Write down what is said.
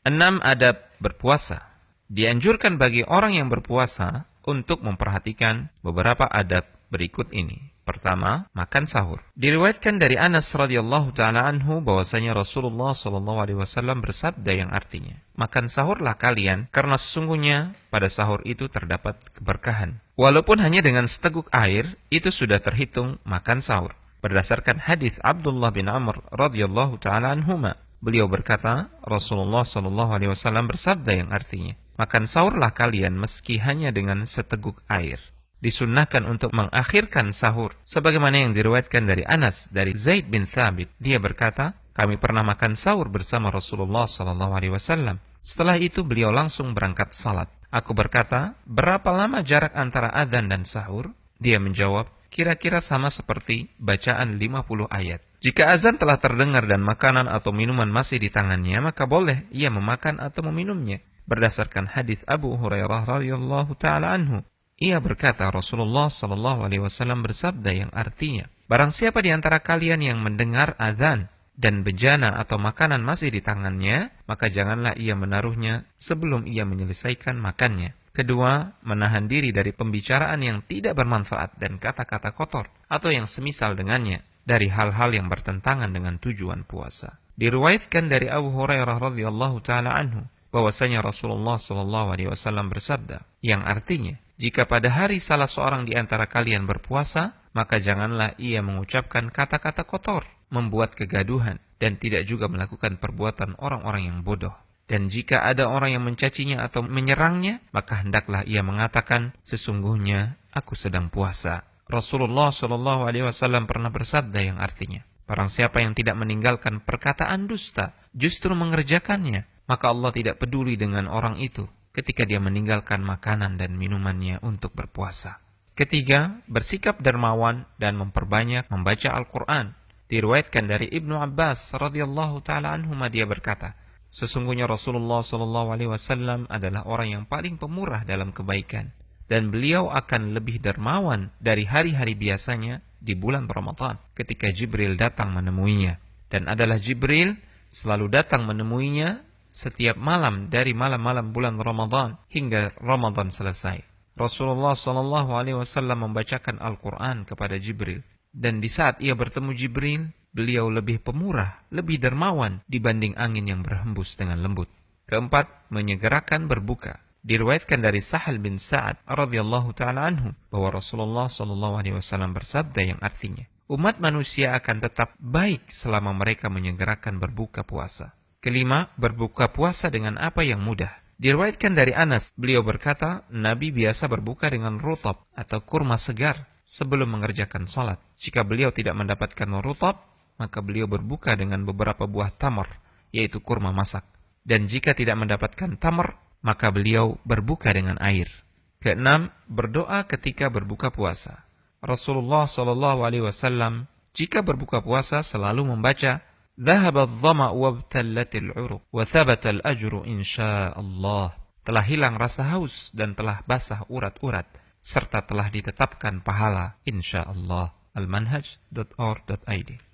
6 adab berpuasa. Dianjurkan bagi orang yang berpuasa untuk memperhatikan beberapa adab berikut ini. Pertama, makan sahur. Diriwayatkan dari Anas radhiyallahu taala anhu bahwasanya Rasulullah shallallahu alaihi wasallam bersabda yang artinya, makan sahurlah kalian karena sesungguhnya pada sahur itu terdapat keberkahan. Walaupun hanya dengan seteguk air, itu sudah terhitung makan sahur. Berdasarkan hadis Abdullah bin Amr radhiyallahu taala anhuma, beliau berkata, Rasulullah shallallahu alaihi wasallam bersabda yang artinya, makan sahurlah kalian meski hanya dengan seteguk air. Disunnahkan untuk mengakhirkan sahur, sebagaimana yang diriwayatkan dari Anas dari Zaid bin Thabit. Dia berkata, kami pernah makan sahur bersama Rasulullah sallallahu alaihi wasallam. Setelah itu beliau langsung berangkat salat. Aku berkata, berapa lama jarak antara adzan dan sahur? Dia menjawab, kira-kira sama seperti bacaan 50 ayat. Jika azan telah terdengar dan makanan atau minuman masih di tangannya, maka boleh ia memakan atau meminumnya. Berdasarkan hadis Abu Hurairah radhiyallahu taala anhu, ia berkata, Rasulullah sallallahu alaihi wasallam bersabda yang artinya, barang siapa di antara kalian yang mendengar azan dan bejana atau makanan masih di tangannya, maka janganlah ia menaruhnya sebelum ia menyelesaikan makannya. Kedua, menahan diri dari pembicaraan yang tidak bermanfaat dan kata-kata kotor atau yang semisal dengannya dari hal-hal yang bertentangan dengan tujuan puasa. Diriwayatkan dari Abu Hurairah radhiyallahu taala anhu bahwasanya Rasulullah sallallahu alaihi wasallam bersabda yang artinya, jika pada hari salah seorang di antara kalian berpuasa, maka janganlah ia mengucapkan kata-kata kotor, membuat kegaduhan, dan tidak juga melakukan perbuatan orang-orang yang bodoh. Dan jika ada orang yang mencacinya atau menyerangnya, maka hendaklah ia mengatakan, sesungguhnya aku sedang puasa. Rasulullah Shallallahu Alaihi Wasallam pernah bersabda yang artinya, barang siapa yang tidak meninggalkan perkataan dusta, justru mengerjakannya, maka Allah tidak peduli dengan orang itu ketika dia meninggalkan makanan dan minumannya untuk berpuasa. Ketiga, bersikap dermawan dan memperbanyak membaca Al-Quran. Diriwayatkan dari Ibnu Abbas radhiyallahu taala anhuma, dia berkata, sesungguhnya Rasulullah sallallahu alaihi wasallam adalah orang yang paling pemurah dalam kebaikan, dan beliau akan lebih dermawan dari hari-hari biasanya di bulan Ramadan ketika Jibril datang menemuinya, dan adalah Jibril selalu datang menemuinya setiap malam dari malam-malam bulan Ramadan hingga Ramadan selesai. Rasulullah sallallahu alaihi wasallam membacakan Al-Quran kepada Jibril, dan di saat ia bertemu Jibril, beliau lebih pemurah, lebih dermawan dibanding angin yang berhembus dengan lembut. Keempat, menyegerakan berbuka. Diriwayatkan dari Sahal bin Sa'ad radhiyallahu taala anhu bahwa Rasulullah sallallahu alaihi wasallam bersabda yang artinya, umat manusia akan tetap baik selama mereka menyegerakan berbuka puasa. Kelima, berbuka puasa dengan apa yang mudah. Diriwayatkan dari Anas, beliau berkata, Nabi biasa berbuka dengan rutab atau kurma segar sebelum mengerjakan salat. Jika beliau tidak mendapatkan rutab, maka beliau berbuka dengan beberapa buah tamar, yaitu kurma masak. Dan jika tidak mendapatkan tamar, maka beliau berbuka dengan air. Keenam, berdoa ketika berbuka puasa. Rasulullah sallallahu alaihi wasallam jika berbuka puasa selalu membaca, ذهب الظمأ وابتلت العروق وثبت الأجر إن شاء الله. Telah hilang rasa haus dan telah basah urat-urat serta telah ditetapkan pahala insyaallah. Al-manhaj.org.id